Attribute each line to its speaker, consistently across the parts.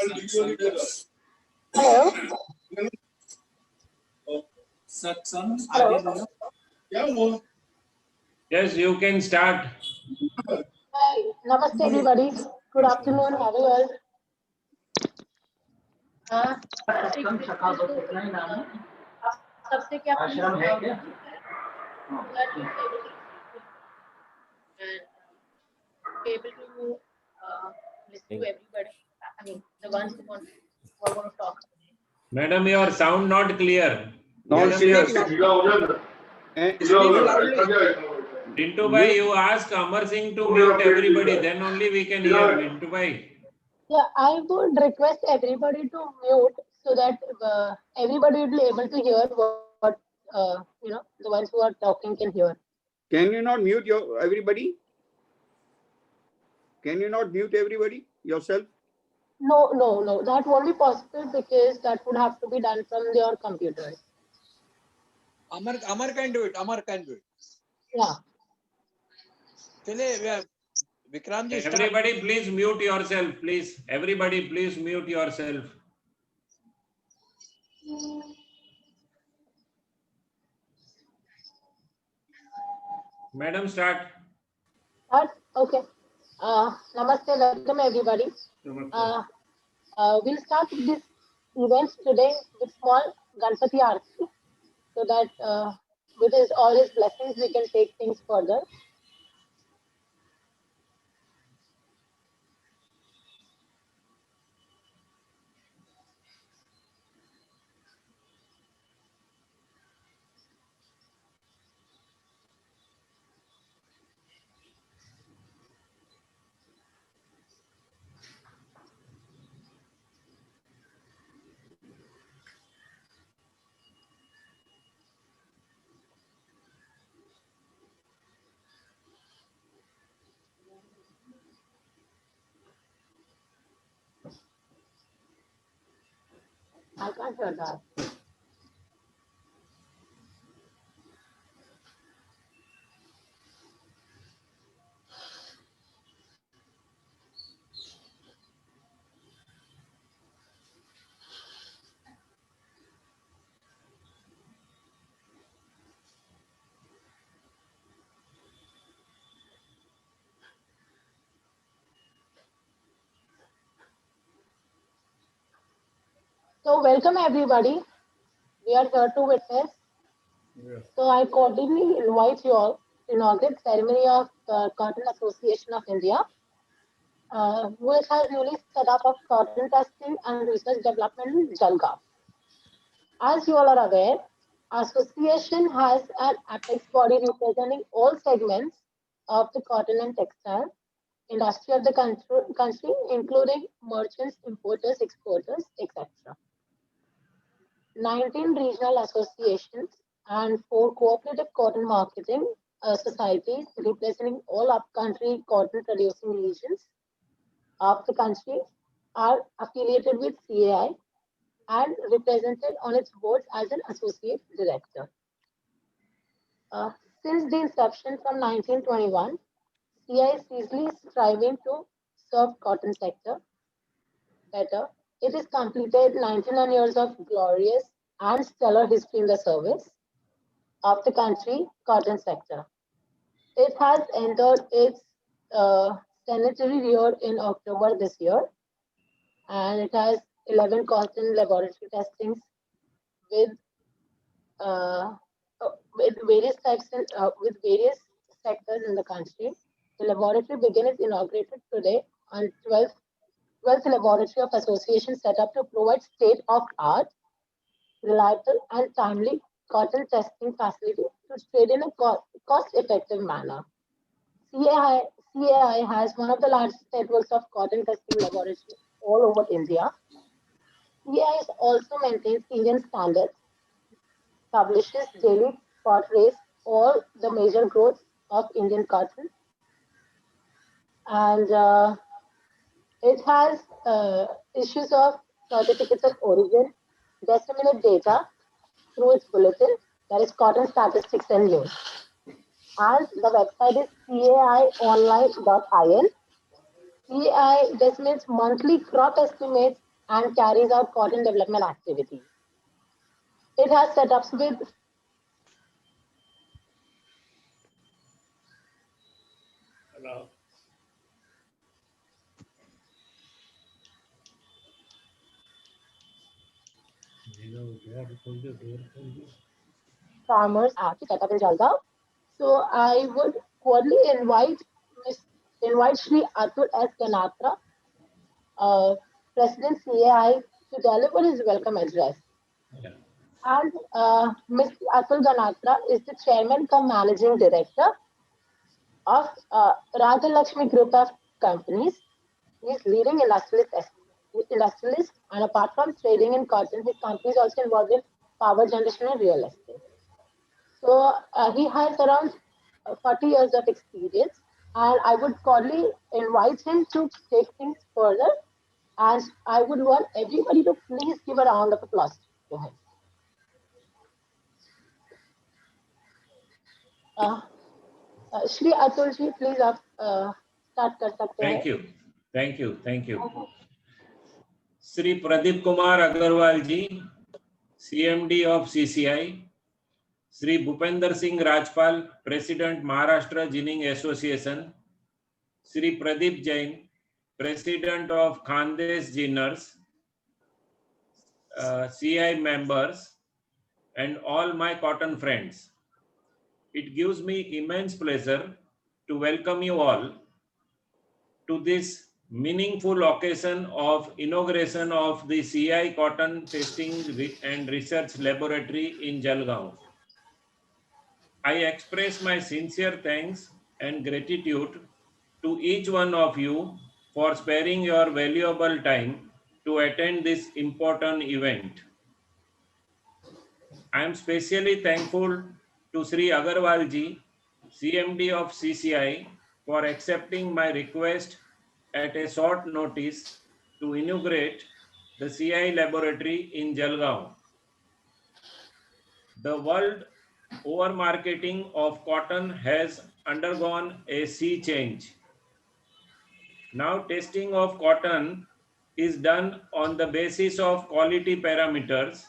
Speaker 1: Hello.
Speaker 2: Hello. Yes, you can start.
Speaker 1: Hi. Namaste, everybody. Good afternoon. How are you all? सबसे क्या आश्रम है क्या? Able to listen to everybody. I mean, the ones who want to talk.
Speaker 2: Madam, your sound not clear.
Speaker 3: Not clear.
Speaker 2: Pintu bhai, you ask Amar Singh to mute everybody, then only we can hear. Pintu bhai.
Speaker 1: Yeah, I would request everybody to mute so that everybody will be able to hear what the ones who are talking can hear.
Speaker 3: Can you not mute everybody? Can you not mute everybody yourself?
Speaker 1: No. That won't be possible because that would have to be done from your computer.
Speaker 4: Amar can do it.
Speaker 1: Yeah.
Speaker 4: Vikram ji,
Speaker 2: everybody please mute yourself, please. Everybody please mute yourself. Madam, start.
Speaker 1: Okay. Namaste, welcome everybody. We'll start this event today with small Ganpati Aarti so that with all his blessings we can take things further. I can't hear that. So welcome everybody. We are here to witness. Yeah. So I cordially invite you all to inaugurate ceremony of the Cotton Association of India, which has newly set up of cotton testing and research development in Jalgaon. As you all are aware, association has an apex body representing all segments of the cotton and textile industry of the country, including merchants, importers, exporters, etc. 19 regional associations and 4 cooperative cotton marketing societies representing all up-country cotton producing regions of the country are affiliated with CAI and represented on its boards as an associate director. Since the inception from 1921, CAI is seriously striving to serve cotton sector better. It has completed 99 years of glorious and stellar history in the service of the country cotton sector. It has entered its centenary year in October this year, and it has 11 cotton laboratory testings with various types with various sectors in the country. The laboratory began its inaugurated today on 12th laboratory of association set up to provide state-of-art, reliable and timely cotton testing facility to trade in a cost-effective manner. CAI has one of the largest networks of cotton testing laboratories all over India. CAI also maintains Indian standards, publishes daily portraits all the major growths of Indian cotton, and it has issues of certificates of origin, disseminate data through its bulletin, that is Cotton Statistics and News. And the website is caionline.in. CAI disseminates monthly crop estimates and carries out cotton development activities. It has set ups with
Speaker 2: Hello.
Speaker 1: farmers actually set up in Jalgaon. So I would cordially invite Shri Atul S. Ganatra, President CAI, to deliver his welcome address.
Speaker 2: Yeah.
Speaker 1: And Mr. Atul Ganatra is the chairman cum managing director of Rajalakshmi Group of Companies. He is leading industrialist, and apart from trading in cotton, his company is also involved in power generation and real estate. So he has around 40 years of experience, and I would cordially invite him to take things further. And I would want everybody to please give a round of applause to him. Uh, Shri Atul ji, please आप start कर सकते हैं.
Speaker 2: Thank you. Sri Pradeep Kumar Agarwal ji, CMD of CCI. Sri Bhupender Singh Rajpal, President Maharashtra Ginning Association. Sri Pradeep Jain, President of Khandes Ginners, CI members, and all my cotton friends. It gives me immense pleasure to welcome you all to this meaningful occasion of inauguration of the CI Cotton Testing and Research Laboratory in Jalgaon. I express my sincere thanks and gratitude to each one of you for sparing your valuable time to attend this important event. I am specially thankful to Sri Agarwal ji, CMD of CCI, for accepting my request at a short notice to inaugurate the CI laboratory in Jalgaon. The world over-marketing of cotton has undergone a sea change. Now testing of cotton is done on the basis of quality parameters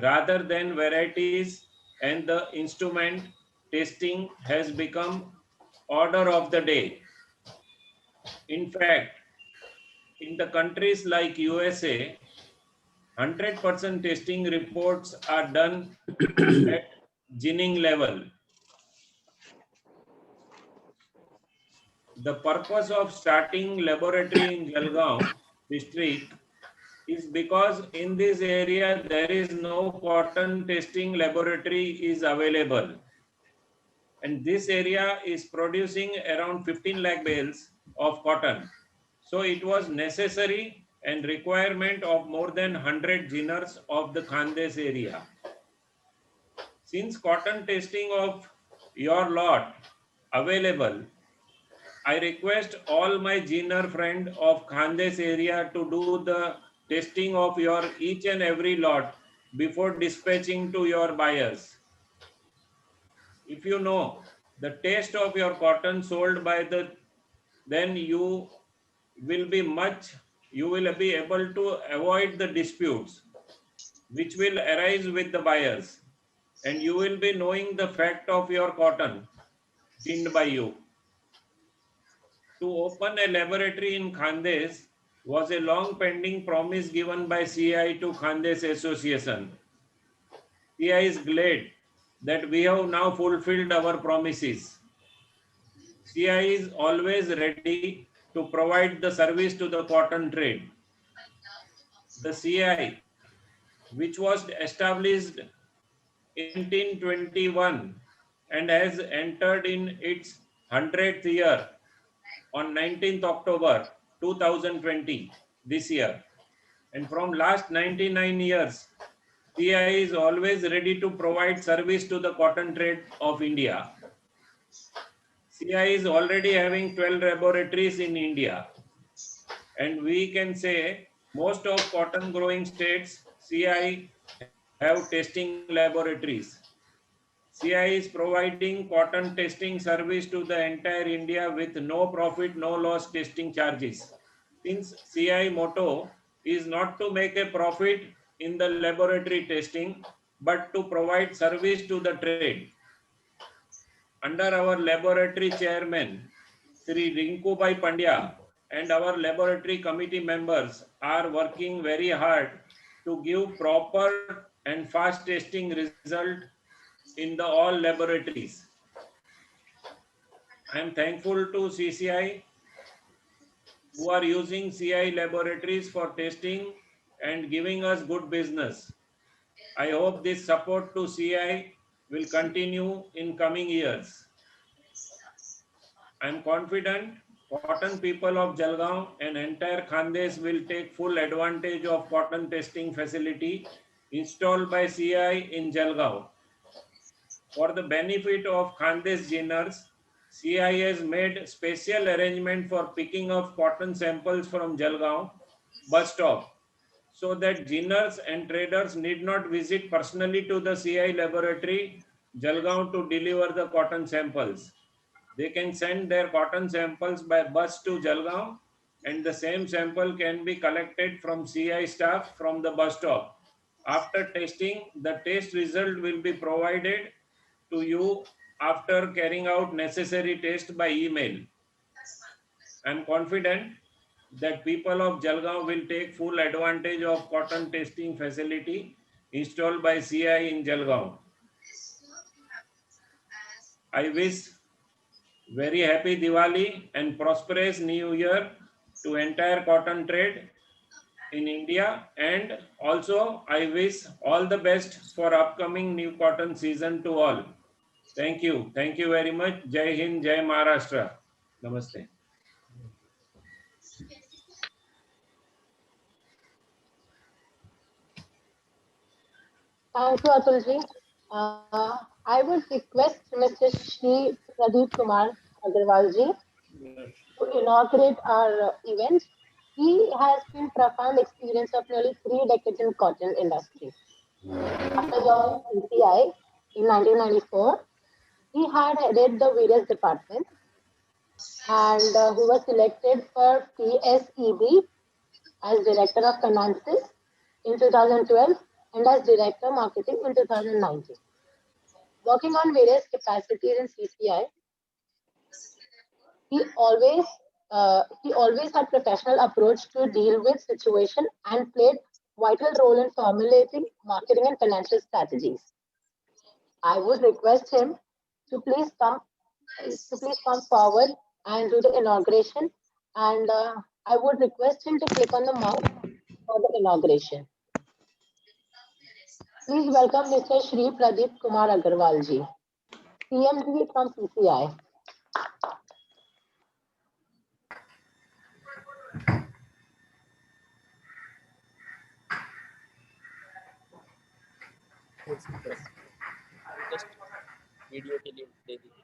Speaker 2: rather than varieties, and the instrument testing has become order of the day. In fact, in the countries like USA, 100% testing reports are done at ginning level. The purpose of starting laboratory in Jalgaon district is because in this area there is no cotton testing laboratory is available, and this area is producing around 15 lakh bales of cotton. So it was necessary and requirement of more than 100 ginners of the Khandes area. Since cotton testing of your lot available, I request all my ginner friend of Khandes area to do the testing of your each and every lot before dispatching to your buyers. If you know the taste of your cotton sold by then you will be able to avoid the disputes which will arise with the buyers, and you will be knowing the fact of your cotton ginned by you. To open a laboratory in Khandes was a long pending promise given by CI to Khandes Association. CI is glad that we have now fulfilled our promises. CI is always ready to provide the service to the cotton trade. The CI, which was established in 1921 and has entered in its 100th year on 19th October 2020 this year, and from last 99 years, CI is always ready to provide service to the cotton trade of India. CI is already having 12 laboratories in India, and we can say most of cotton growing states CI have testing laboratories. CI is providing cotton testing service to the entire India with no profit, no loss testing charges. Since CI motto is not to make a profit in the laboratory testing, but to provide service to the trade. Under our laboratory chairman, Sri Rinkubai Pandya, and our laboratory committee members are working very hard to give proper and fast testing result in the all laboratories. I am thankful to CCI who are using CI laboratories for testing and giving us good business. I hope this support to CI will continue in coming years. I am confident cotton people of Jalgaon and entire Khandes will take full advantage of cotton testing facility installed by CI in Jalgaon. For the benefit of Khandes ginners, CI has made special arrangement for picking of cotton samples from Jalgaon bus stop, so that ginners and traders need not visit personally to the CI laboratory Jalgaon to deliver the cotton samples. They can send their cotton samples by bus to Jalgaon, and the same sample can be collected from CI staff from the bus stop. After testing, the test result will be provided to you after carrying out necessary test by email. I am confident that people of Jalgaon will take full advantage of cotton testing facility installed by CI in Jalgaon. I wish very happy Diwali and prosperous New Year to entire cotton trade in India, and also I wish all the best for upcoming new cotton season to all. Thank you. Thank you very much. Jai Hind, Jai Maharashtra. Namaste.
Speaker 1: Thank you, Atulji. I would request Mr. Shri Pradeep Kumar Agarwalji to inaugurate our event. He has been profound experience of nearly 3 decades in cotton industry. After joining CCI in 1994, he had headed the various departments, and he was selected for PSEB as Director of Finances in 2012 and as Director Marketing in 2019. Working on various capacities in CCI, he always had professional approach to deal with situation and played vital role in formulating marketing and financial strategies. I would request him to please come forward and do the inauguration, and I would request him to click on the mouse for the inauguration. Please welcome Mr. Shri Pradeep Kumar Agarwalji, CMD from CCI.
Speaker 5: Just video के लिए दे दीजिए.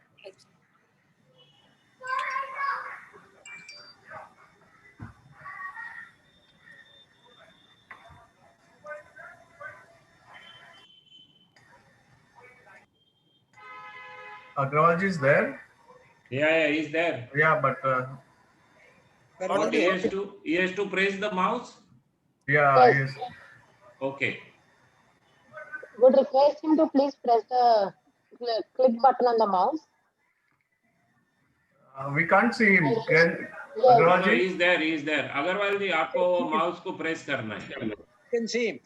Speaker 6: Agrawalji is there?
Speaker 2: Yeah, he's there.
Speaker 6: Yeah, but
Speaker 2: But he has to press the mouse.
Speaker 6: yeah,
Speaker 1: Yes.
Speaker 6: yes.
Speaker 2: Okay.
Speaker 1: Would request him to please press the click button on the mouse.
Speaker 6: We can't see him. Can
Speaker 1: Yes.
Speaker 2: No,
Speaker 6: Agrawalji?
Speaker 2: he is there. He is there. Agarwal जी आपको mouse को press करना है.
Speaker 4: You can see him.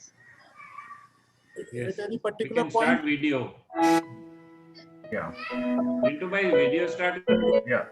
Speaker 2: Yes.
Speaker 5: At any
Speaker 2: We
Speaker 5: particular
Speaker 2: can
Speaker 5: point.
Speaker 2: start video.
Speaker 6: Yeah,
Speaker 2: Into by video start.
Speaker 6: yeah.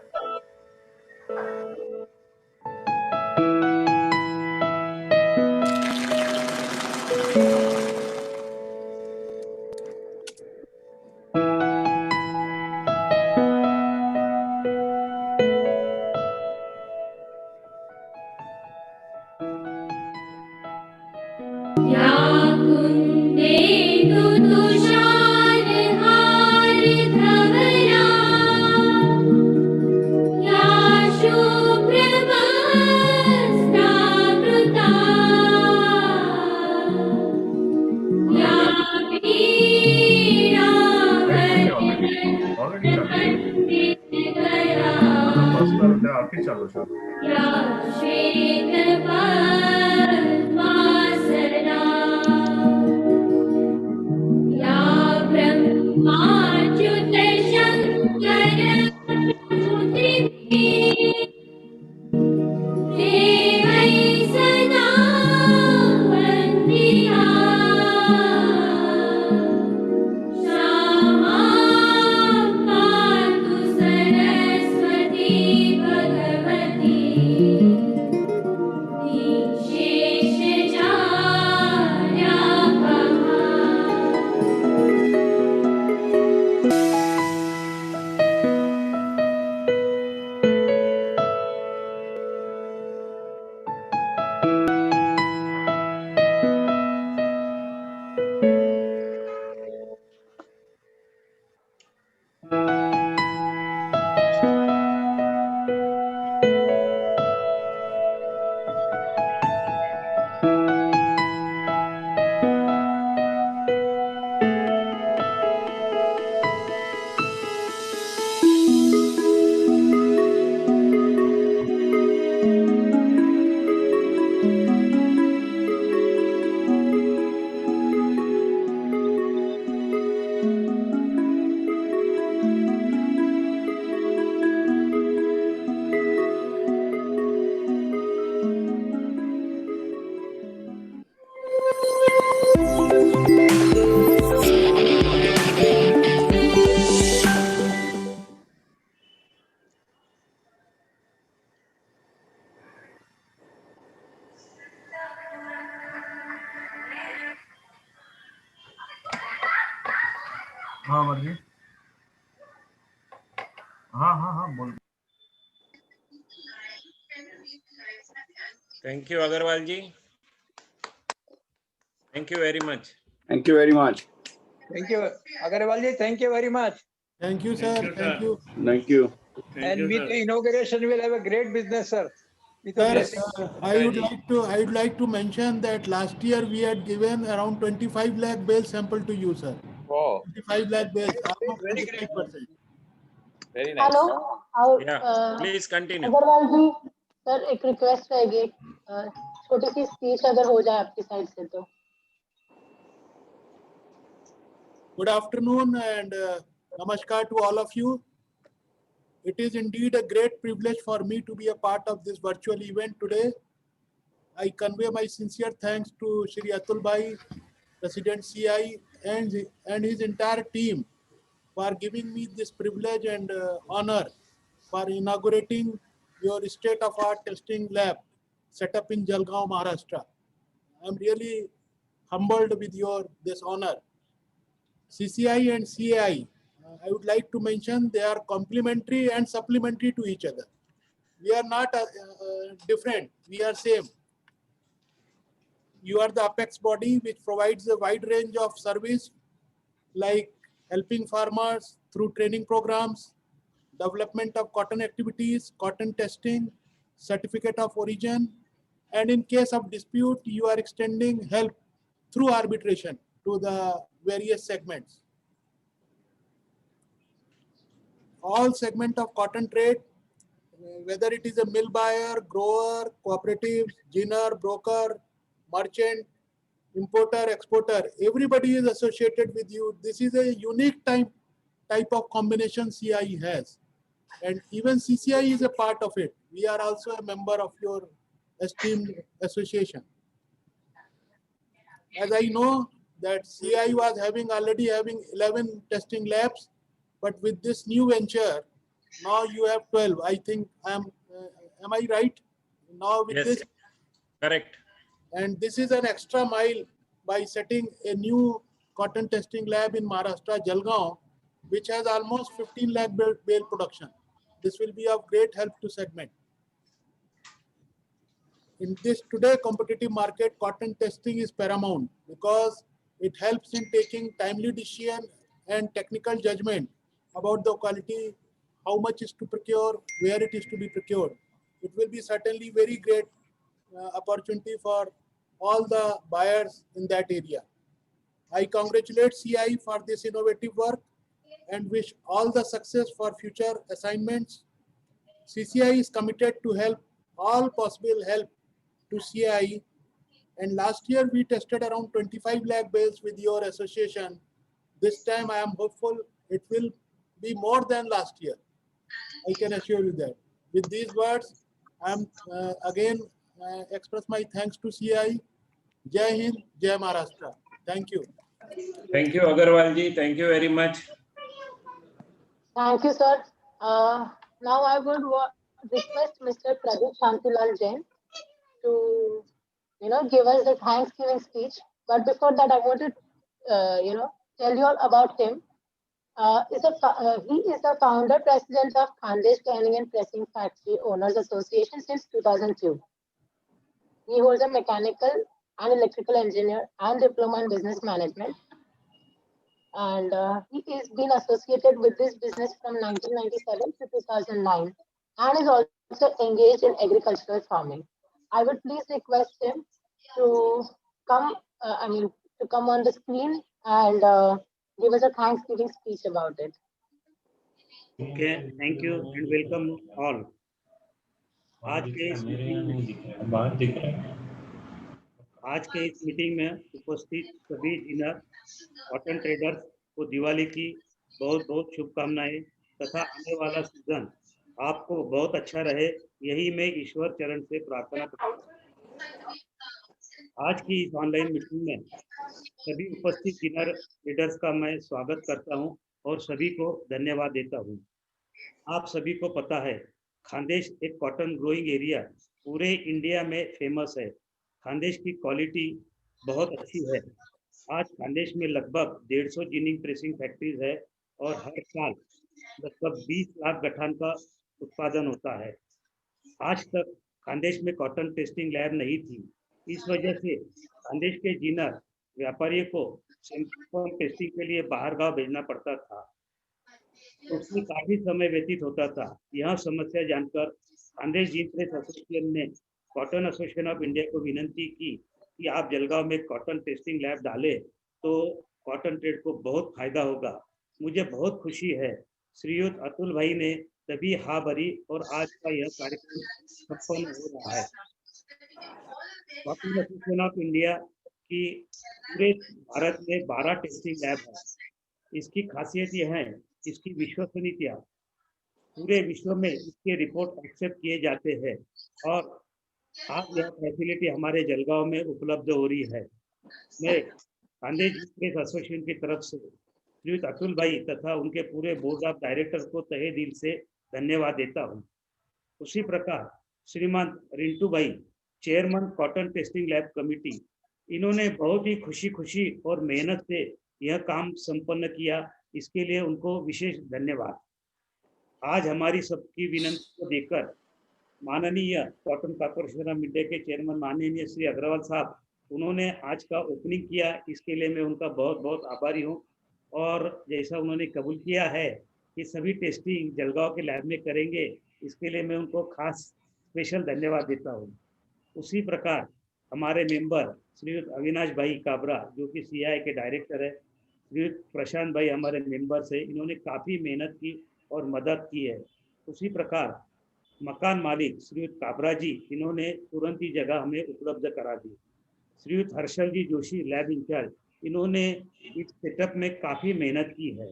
Speaker 6: Already started. First one, the archi chalu sir. हाँ मर्जी। हाँ बोल।
Speaker 2: Thank you, Agarwal ji. Thank you very much.
Speaker 3: Thank you very much.
Speaker 4: Thank you. Agarwal ji, thank you very much.
Speaker 7: Thank you, sir. Thank you.
Speaker 3: Thank you.
Speaker 4: And with the inauguration, we'll have a great business, sir. With the
Speaker 7: Sir,
Speaker 4: blessing.
Speaker 7: I would like to mention that last year we had given around 25 lakh bale sample to you, sir.
Speaker 5: Wow,
Speaker 7: 25 lakh bales, almost
Speaker 4: Very great.
Speaker 7: 25%.
Speaker 5: very nice.
Speaker 1: Hello,
Speaker 2: Yeah, please continue.
Speaker 1: Agarwal ji, sir एक request रहेगी, छोटी सी speech अगर हो जाए आपकी side से तो.
Speaker 7: Good afternoon and namaskar to all of you. It is indeed a great privilege for me to be a part of this virtual event today. I convey my sincere thanks to Shri Atul Bhai, President CI, and his entire team for giving me this privilege and honor for inaugurating your state-of-art testing lab set up in Jalgaon, Maharashtra. I'm really humbled with this honor. CCI and CAI, I would like to mention they are complementary and supplementary to each other. We are not different, we are same. You are the apex body which provides a wide range of service like helping farmers through training programs, development of cotton activities, cotton testing, certificate of origin, and in case of dispute, you are extending help through arbitration to the various segments. All segment of cotton trade, whether it is a mill buyer, grower, cooperatives, ginner, broker, merchant, importer, exporter, everybody is associated with you. This is a unique type of combination CI has. And even CCI is a part of it. We are also a member of your esteemed association. As I know that CI was already having 11 testing labs, but with this new venture, now you have 12. I think am I right? Now with
Speaker 2: Yes,
Speaker 7: this,
Speaker 2: correct.
Speaker 7: and this is an extra mile by setting a new cotton testing lab in Maharashtra, Jalgaon, which has almost 15 lakh bale production. This will be of great help to segment. In this today competitive market, cotton testing is paramount because it helps in taking timely decision and technical judgment about the quality, how much is to procure, where it is to be procured. It will be certainly very great opportunity for all the buyers in that area. I congratulate CI for this innovative work and wish all the success for future assignments. CCI is committed to help all possible help to CI, and last year we tested around 25 lakh bales with your association. This time I am hopeful it will be more than last year. I can assure you that. With these words, I am again express my thanks to CI. Jai Hind, Jai Maharashtra. Thank you.
Speaker 2: Thank you, Agarwal ji. Thank you very much.
Speaker 1: Thank you, sir. Now I would request Mr. Pradeep Shantilal Jain to, give us the Thanksgiving speech. But before that, I want to, tell you all about him. He is the founder president of Khandesh Canning and Pressing Factory Owners Association since 2002. He holds a mechanical and electrical engineer and diploma in business management. And he is been associated with this business from 1997 to 2009 and is also engaged in agricultural farming. I would please request him to come, to come on the screen and give us a Thanksgiving speech about it.
Speaker 8: Okay, thank you and welcome all. आज के इस meeting में उपस्थित सभी zener cotton traders को दिवाली की बहुत बहुत शुभकामनाएं तथा आने वाला सीजन आपको बहुत अच्छा रहे, यही मैं ईश्वर चरण से प्रार्थना करता हूँ। आज की इस ऑनलाइन मीटिंग में सभी उपस्थित जिनर ट्रेडर्स का मैं स्वागत करता हूं और सभी को धन्यवाद देता हूं। आप सभी को पता है खानदेश एक कॉटन ग्रोइंग एरिया पूरे इंडिया में फेमस है। खानदेश की क्वालिटी बहुत अच्छी है। आज खानदेश में लगभग 150 जिनिंग प्रेसिंग फैक्ट्रीज है और हर साल लगभग 20 लाख गठान का उत्पादन होता है। आज तक खानदेश में कॉटन टेस्टिंग लैब नहीं थी। इस वजह से खानदेश के जिनर व्यापारियों को सैंपल टेस्टिंग के लिए बाहर गांव भेजना पड़ता था। उसमें काफी समय व्यतीत होता था। यह समस्या जानकर खानदेश जीन प्रेस एसोसिएशन ने कॉटन एसोसिएशन ऑफ इंडिया को विनंती की कि आप जलगांव में कॉटन टेस्टिंग लैब डालें तो कॉटन ट्रेड को बहुत फायदा होगा। मुझे बहुत खुशी है श्रीयुत अतुल भाई ने तभी हाँ भरी और आज का यह कार्यक्रम संपन्न हो रहा है। कॉटन एसोसिएशन ऑफ इंडिया की पूरे भारत में 12 टेस्टिंग लैब है। इसकी खासियत यह है, इसकी विश्वसनीयता, पूरे विश्व में इसके रिपोर्ट एक्सेप्ट किए जाते हैं और आज यह फैसिलिटी हमारे जलगांव में उपलब्ध हो रही है। मैं खानदेश जीन प्रेस एसोसिएशन की तरफ से श्रीयुत अतुल भाई तथा उनके पूरे बोर्ड ऑफ डायरेक्टर को तहे दिल से धन्यवाद देता हूँ। उसी प्रकार श्रीमान रिंटू भाई, chairman cotton testing lab committee, इन्होंने बहुत ही खुशी और मेहनत से यह काम संपन्न किया। इसके लिए उनको विशेष धन्यवाद। आज हमारी सबकी विनंती को देकर माननीय कॉटन कॉर्पोरेशन ऑफ इंडिया के चेयरमैन माननीय श्री अग्रवाल साहब, उन्होंने आज का ओपनिंग किया। इसके लिए मैं उनका बहुत बहुत आभारी हूँ और जैसा उन्होंने कबूल किया है कि सभी टेस्टिंग जलगांव के लैब में करेंगे, इसके लिए मैं उनको खास स्पेशल धन्यवाद देता हूँ। उसी प्रकार हमारे मेंबर श्रीयुत अविनाश भाई काबरा जो कि सीआई के डायरेक्टर है, श्रीयुत प्रशांत भाई हमारे मेंबर्स है, इन्होंने काफ़ी मेहनत की और मदद की है। उसी प्रकार मकान मालिक श्रीयुत काबरा जी, इन्होंने तुरंत ही जगह हमें उपलब्ध करा दी। श्रीयुत हर्षल जी जोशी लैब इंचार्ज, इन्होंने इस सेटअप में काफ़ी मेहनत की है।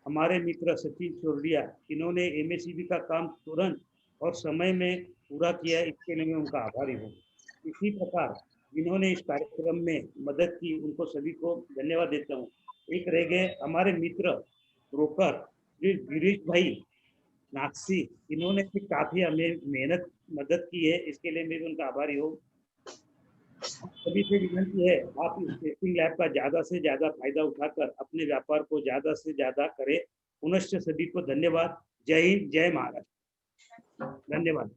Speaker 8: हमारे मित्र सचिन चोरडिया, इन्होंने एमएससीबी का काम तुरंत और समय में पूरा किया, इसके लिए मैं उनका आभारी हूँ। इसी प्रकार जिन्होंने इस कार्यक्रम में मदद की, उनको सभी को धन्यवाद देता हूँ। एक रह गए हमारे मित्र ब्रोकर श्री गिरीश भाई नागसी, इन्होंने भी काफ़ी हमें मेहनत मदद की है, इसके लिए मैं भी उनका आभारी हूँ। सभी से विनती है, आप इस टेस्टिंग लैब का ज़्यादा से ज़्यादा फायदा उठाकर अपने व्यापार को ज़्यादा से ज़्यादा करें। पुनश्च सभी को धन्यवाद। जय हिंद, जय महाराष्ट्र। धन्यवाद।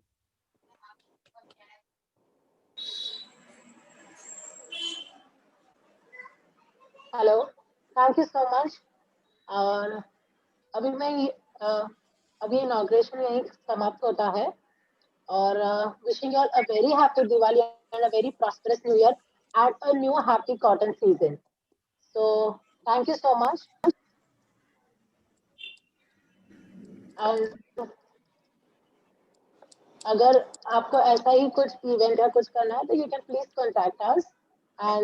Speaker 1: Hello, thank you so much. और अभी इनॉग्रेशन यहीं समाप्त होता है और wishing you all a very happy Diwali and a very prosperous New Year and a new happy cotton season. So thank you so much. And अगर आपको ऐसा ही कुछ इवेंट या कुछ करना है तो you can please contact us and